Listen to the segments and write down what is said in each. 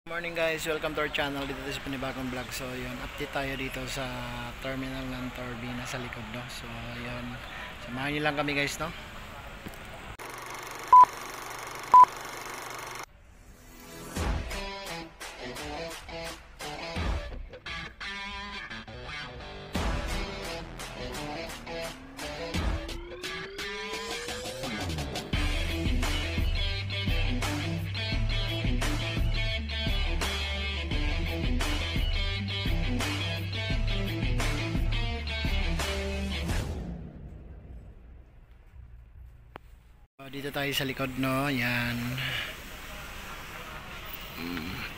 Morning guys, welcome to our channel. Dito tayo sa panibagong vlog. So yun, update tayo dito sa terminal ng Turbina sa likod, no? So yun, samahan nyo lang kami guys, no? Dito tayo sa likod, no? Yan.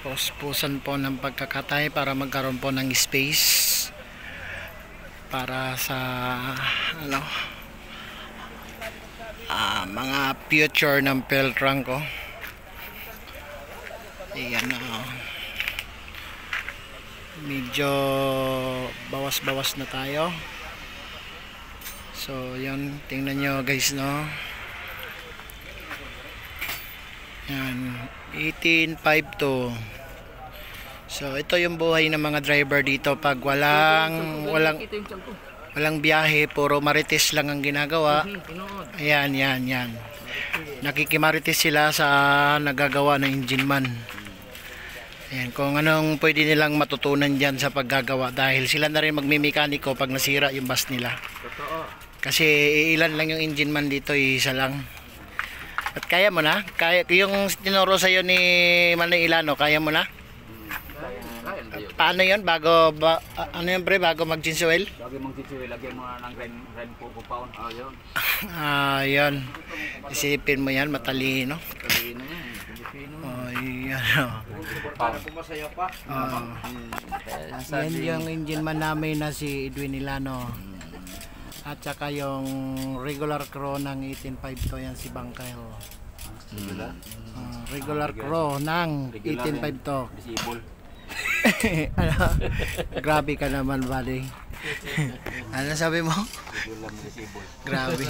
Puspusan po ng pagkakatay para magkaroon po ng space para sa ano mga future ng Peltrangco. Ayan na. Medyo bawas-bawas na tayo. So, yun. Tingnan nyo guys, no? Yan, 1852. So ito yung buhay ng mga driver dito pag walang biyahe, puro marites lang ang ginagawa. Ayan, yan. Nakikimarites sila sa nagagawa ng engine man. Ayan, kung anong pwede nilang matutunan diyan sa paggagawa dahil sila na rin magmemekaniko pag nasira yung bus nila. Kasi ilan lang yung engine man dito, isa lang. At kaya mo na? Kaya yung tinuro sa iyo ni Manay Ilano, kaya mo na? Paano 'yon bago ano 'yon pre, bago mag-change oil? Bago mag-change oil, lagyan mo na ng ren po pound. Yun. Yun. Isipin mo 'yan, matalino. Matalino 'yan, Pilipino. Yan. Para pumasaya pa. Yan yung engine man namin na si Edwin Ilano. At saka yung regular crew ng 1852, yan si Bangkay. Regular crew ng 1852. Disable. Grabe ka naman, buddy. Ano sabi mo? Grabe.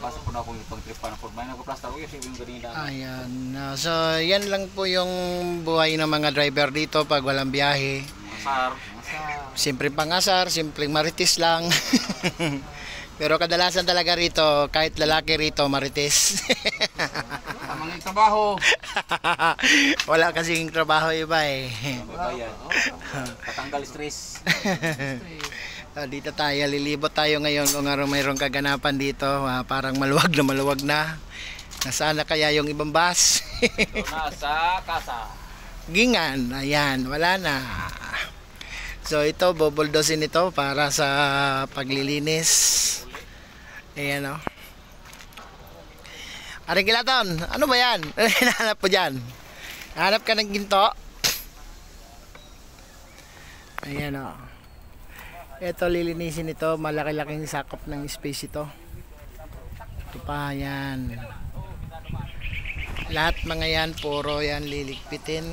Pasok po na akong ipag-trip pa na po. May nagpa-plaster ko kasi yung ganina. Ayan. So, yan lang po yung buhay ng mga driver dito pag walang biyahe. Masar. Simpleng pangasar, simpleng marites lang. Pero kadalasan talaga rito, kahit lalaki rito, marites. Mga trabaho. Wala kasing trabaho iba eh. Patanggal stress. Dito tayo, lilibot tayo ngayon kung mayroong kaganapan dito. Parang maluwag na. Nasaan na kaya yung ibang bus? Nasa kasa. Gingan, ayan, wala na. So ito, bubuldosin ito para sa paglilinis. Ayan o. Aring Kilaton, ano ba yan? Ano hinahanap po dyan? Hanap ka ng ginto? Ayan o. Ito, lilinisin ito. Malaki-laking sakop ng space ito. Ito pa, yan. Lahat mga yan, puro yan liligpitin.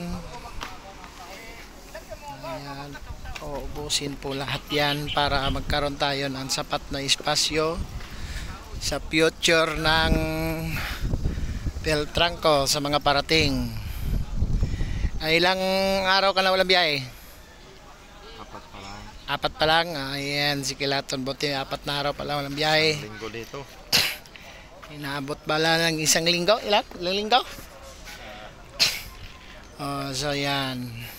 Ayan. Ubusin po lahat yan para magkaroon tayo ng sapat na espasyo sa future ng Peltrangco sa mga parating. Ilang araw ka na walang biyahe? 4 pa lang. 4 pa lang? Ayan, si Kilaton, buti 4 na araw pa lang walang biyahe. Linggo dito. Inaabot bala ng 1 linggo? Ilang linggo? So yan.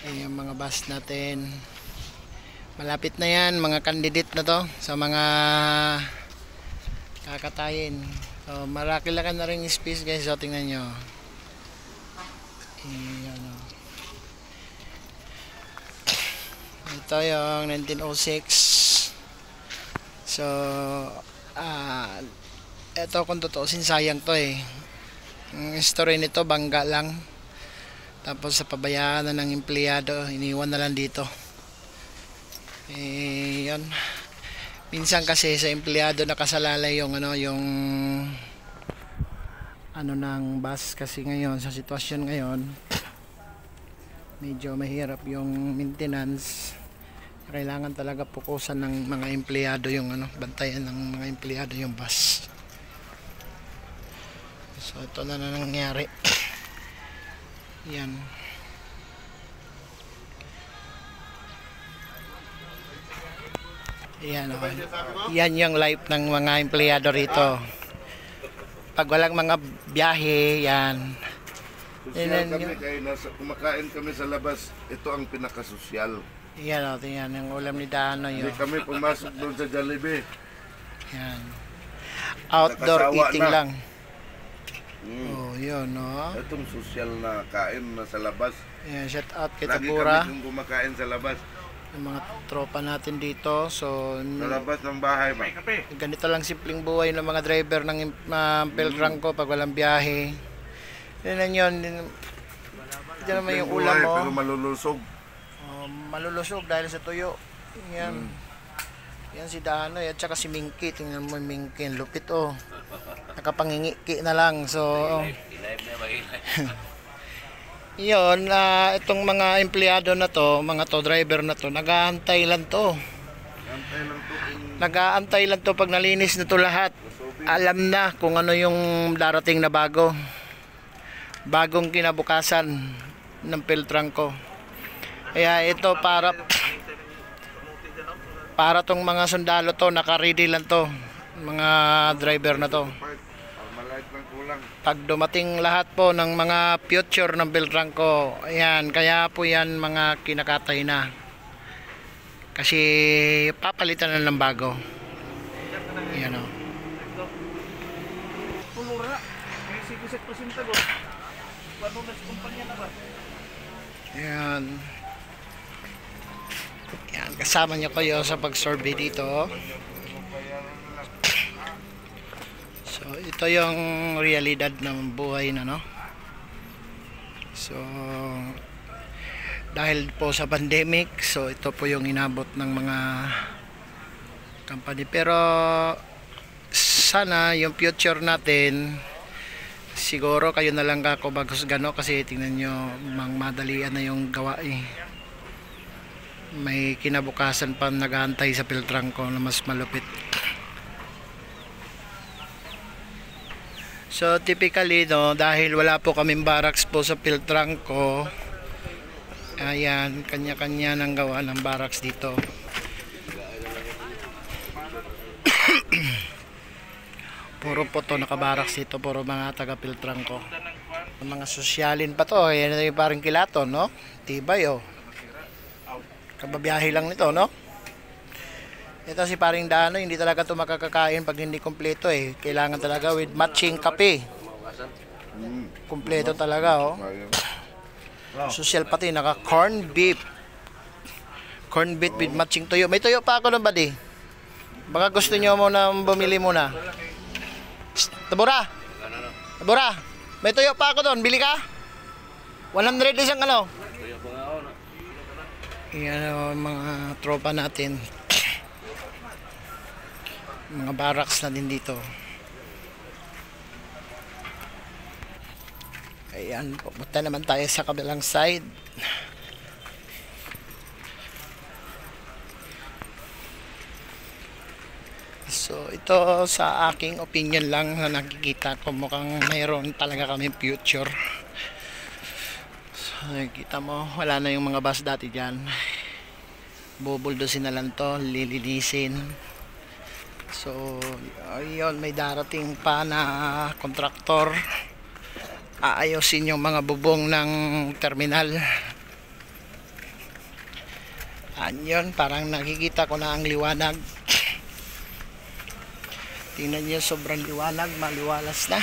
Yung mga bus natin, malapit na yan, mga candidate na to sa mga kakatayin. So malaki-laki na rin space guys. So tingnan nyo, ito yung 1906. So ito kung tutuusin, sayang to eh. Ang story nito, bangga lang. Tapos sa pabayaan na ng empleyado, iniwan na lang dito. Yun. Minsan kasi sa empleyado nakasalalay yung ng bus kasi ngayon sa sitwasyon ngayon medyo mahirap yung maintenance. Kailangan talaga pukusan ng mga empleyado yung bantayan ng mga empleyado yung bus. So ito na nangyari. Yan. Yan, oh. Yan yung life ng mga empleyado rito. Pag walang mga biyahe, yan. Sosyal kami kaya kumakain kami sa labas. Ito ang pinakasosyal. Yan, oh, yan yung ulam ni Dano yun. Hindi kami pumasok doon sa Jollibee. Yan. Outdoor Nakasawa eating na. lang. Mm. Oh, yun, no. Itong sosyal na kain na sa labas. Yan, shout out kay Lagi Tabura. kami kung kumakain sa labas. Yung mga tropa natin dito. So, Sa labas ng bahay ba? ganito lang simpleng buhay ng mga driver ng Peltrangco pag walang biyahe. Yan yun. Yan naman yung ulam mo. Pero malulusog. Malulusog dahil sa tuyo. Yan. Yan si Dano at saka si Minky. Tingnan mo yung Minky. Lupit oh. Nakapangingiki na lang. So, yun, itong mga empleyado na to, mga to driver na to, nag-aantay lang to. Antay lang to. Nag-aantay lang to pag nalinis na to lahat. Alam na kung ano yung darating na bago. Bagong kinabukasan ng Peltrangco. Kaya ito para tong mga sundalo to, naka-ready lang to. Mga driver na to. Malait lang kulang. Pag dumating lahat po ng mga future ng Peltrangco, ayan, kaya po yan mga kinakatay na. Kasi papalitan na ng bago. Ayan o. Ayan. Ayan, kasama niyo kayo sa pag-survey dito. So, ito yung realidad ng buhay na, no? So, dahil po sa pandemic, so ito po yung inabot ng mga company. Pero, sana yung future natin, siguro kayo na lang kako bagos gano kasi tingnan nyo, madalian na yung gawa eh. May kinabukasan pa nag-aantay sa Peltrangco na mas malupit. So typically no, dahil wala po kaming barracks po sa Peltrangco, ayan, kanya-kanya ng gawa ng barracks dito. Puro po to nakabarracks dito, puro mga taga Peltrangco. Mga sosyalin pa to, ayan yung parang kilato, no? Tibay oh. Kababiyahe lang nito, no? Ito si paring Dano, hindi talaga ito makakakain pag hindi kompleto eh. Kailangan talaga with matching kape. Kompleto talaga, oh. Social pati, naka corn beef. Corn beef with matching tuyo. May tuyo pa ako nun, buddy. Baka gusto nyo muna bumili muna. Psst, Tabura! Tabura! May tuyo pa ako doon, bili ka? 100 isang ano? Yan mga tropa natin. Mga barracks na din dito. Ayan, pupunta naman tayo sa kabilang side. So ito sa aking opinion lang na nakikita ko, mukhang mayroon talaga kami future. So nakikita mo, wala na yung mga bus dati dyan. Bubuldosin na lang to, lilinisin. So ayun, may darating pa na kontraktor, aayusin yung mga bubong ng terminal. Ayun, parang nakikita ko na ang liwanag. Tingnan nyo, sobrang liwanag, maliwalas na.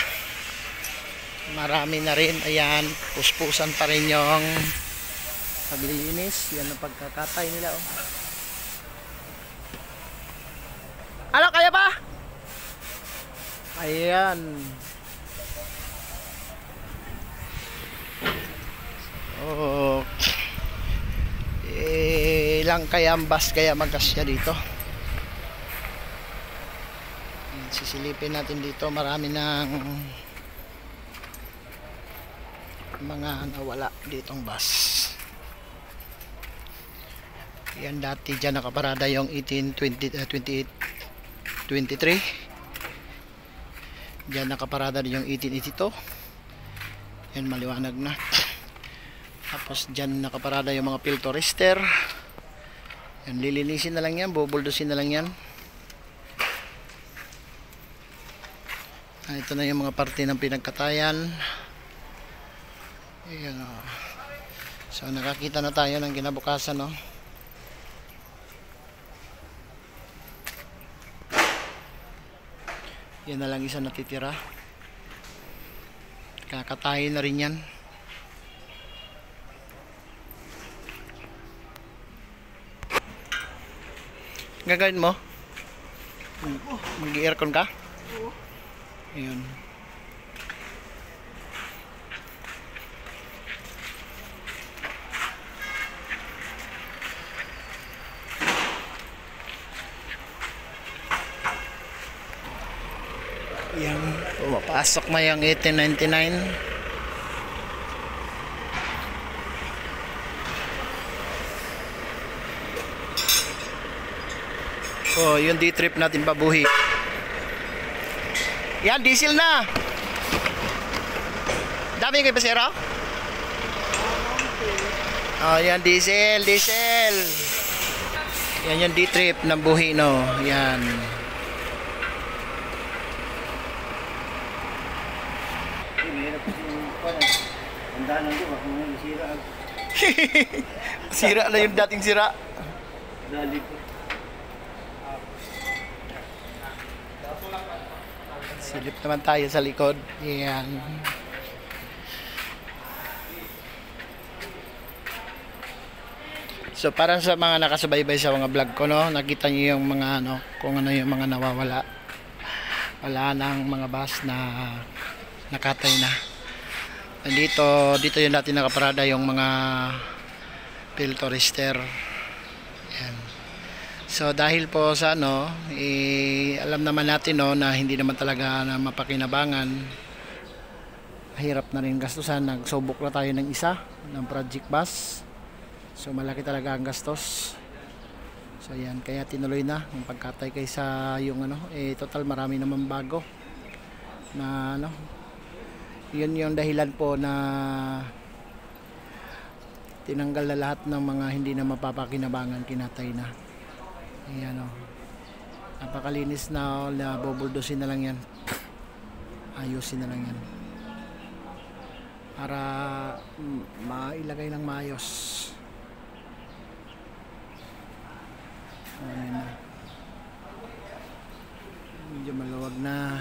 Marami na rin, ayan, puspusan pa rin yung paglilinis. Yan ang pagkakatay nila, oh. Ano, kaya pa? Ayan. Oh. Ilang kaya ang bus kaya magkasya dito? Sisilipin natin dito, marami ng mga nawala ditong bus. Yan, dati dyan nakaparada yung 1823. Dyan nakaparada yung 1882. Yan, maliwanag na. Tapos dyan nakaparada yung mga field turister. Yan, lilinisin na lang yan, bubuldusin na lang yan. Ito na yung mga parte ng pinagkatayan. Ayan, oh. So nakakita na tayo ng kinabukasan, no? Yan na lang isa natitira. Kakatayin na rin yan. Gagawin mo? Mag-aircon ka? Oo. Ayan. Ayan. Pumapasok na yung 1899. Oh, yung D-trip natin pabuhi. Yan, diesel na. Dami kayo pasero? Oh, yan, diesel. Yan yung D-trip ng buhi, no. Yan. Sira na yung dating sira. Silip naman tayo sa likod. Yan. So parang sa mga nakasubaybay sa mga vlog ko, no, nakita niyo yung mga ano, kung ano yung mga nawawala. Wala nang mga bus na nakatay na. Dito yung natin nakaparada yung mga field turister. Yan. So dahil po sa ano, alam naman natin, no, na hindi naman talaga na mapakinabangan. Mahirap na rin gastusan. Nagsubok na tayo ng isa ng project bus. So malaki talaga ang gastos. So yan, kaya tinuloy na ang pagkatay kaysa yung ano, total marami naman bago. Na ano, yun yung dahilan po na tinanggal na lahat ng mga hindi na mapapakinabangan, kinatay na. Ayan, o. Napakalinis na, bubuldusin na lang yan. Ayusin na lang yan. Para mailagay ng maayos. Ayan na. Medyo maluwag na.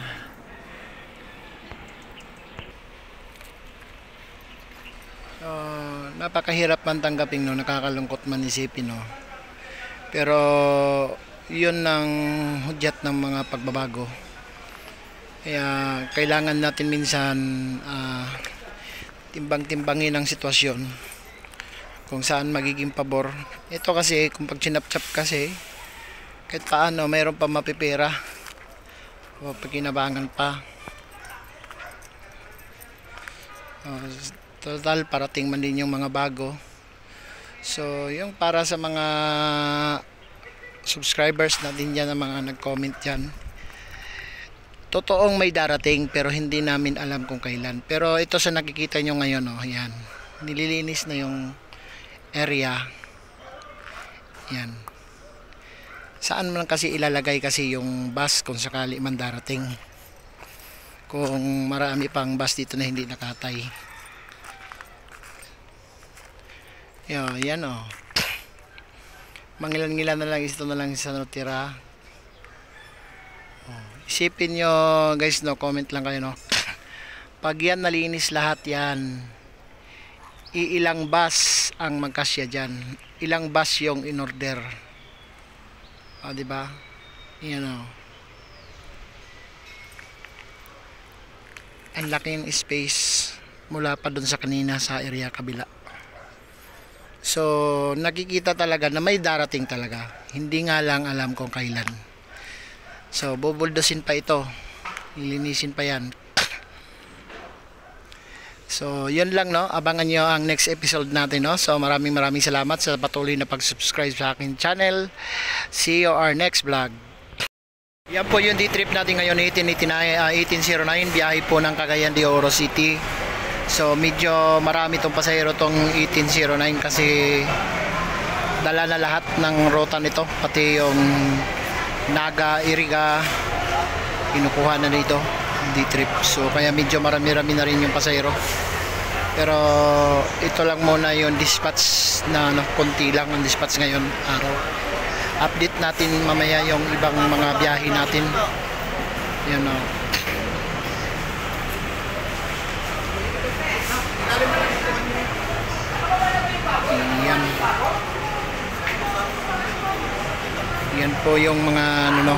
Napakahirap man tanggapin, no, nakakalungkot man isipin, no. Pero yun ang hudyat ng mga pagbabago. Kaya kailangan natin minsan timbang-timbangin ang sitwasyon kung saan magiging pabor. Ito kasi kung pag chinap-chap kasi kahit paano mayroon pa mapipira o pagkinabangan pa. Total parating man din yung mga bago. So yung para sa mga subscribers natin dyan, na mga nag-comment dyan, totoong may darating pero hindi namin alam kung kailan. Pero ito sa nakikita nyo ngayon, oh, yan, nililinis na yung area. Yan. Saan man kasi ilalagay kasi yung bus kung sakali man darating, kung marami pang bus dito na hindi nakatay. Yan, oh. Mangilan-ngilan na lang, ito na lang sa natira. Isipin nyo guys, no, comment lang kayo, no. Pag yan nalinis lahat yan, iilang bus ang magkasya dyan, ilang bus yung in order. Diba? Yan, oh. Ang laki yung space mula pa dun sa kanina sa area kabila. So nakikita talaga na may darating talaga, hindi nga lang alam kung kailan. So bubuldusin pa ito, lilinisin pa yan. So yun lang, no, abangan nyo ang next episode natin, no. So maraming salamat sa patuloy na pag-subscribe sa akin channel. See you our next vlog. Yan po yung D-trip natin ngayon, 1809, biyahe po ng Cagayan de Oro City. So medyo marami tong pasahero tong 1809 kasi dala na lahat ng ruta nito, pati yung Naga, Iriga kinukuha na nito D-trip. So kaya medyo marami-rami na rin yung pasahero. Pero ito lang muna yung dispatch na konti lang ang dispatch ngayon araw. Update natin mamaya yung ibang mga biyahe natin. Yan o. Yan. Yan po yung mga ano no.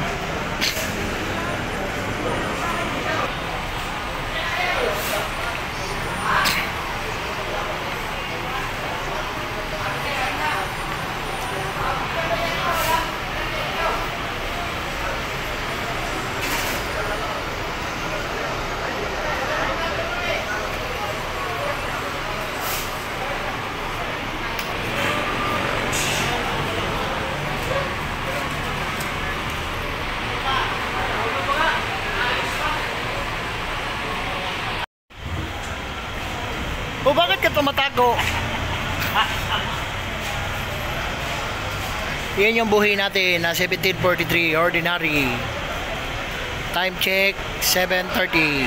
O bakit ka tumatago? Yan yung buhay natin na 1743 ordinary. Time check 7:30.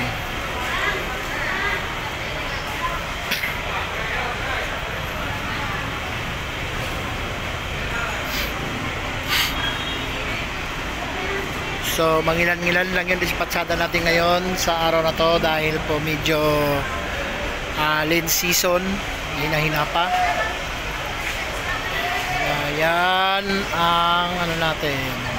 So mangilan-ngilan lang yung dispatchada natin ngayon sa araw na to dahil po medyo lean season, hina-hina pa. Ayan ang ano natin.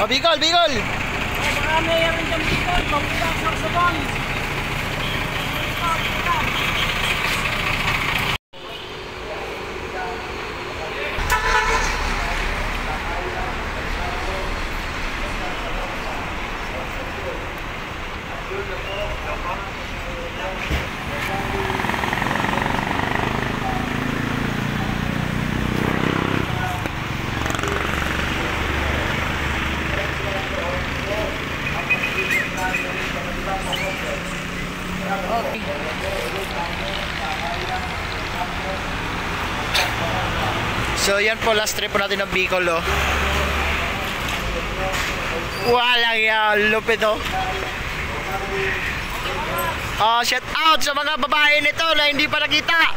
Oh, Bicol, Bicol! Marami yan dyan Bicol, mabulang sa sabon. So yan po last trip po natin ng Bicol oh. Walang yan, lupit oh. Shout out sa mga babae nito na hindi pa nakita.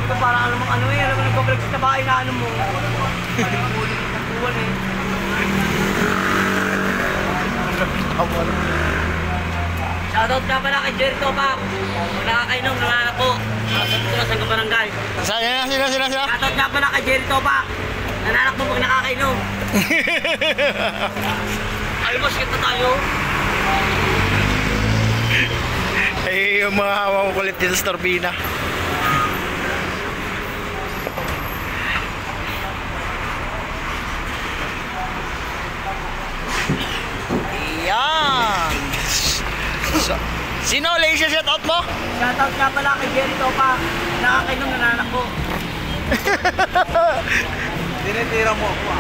Ito parang alam mo alam mo nagpapalagay sa bahay na ano mo. Palimulit ng buwan eh. Shoutout nga pala kay Jerry Topak. Kung nakakainom, nanganak po. Shoutout ko na sa kabarangay. Sila. Shoutout nga pala kay Jerry Topak. Nanganak mo pag nakakainom. Almost kita tayo. Ay, yung mga hawak kulit dito sa turbina. Yan. So, sino ulit siya shout out mo? Shoutout nga pala kay Jerry Topak. Nakakainom, nanganak po. Tinitira mo ako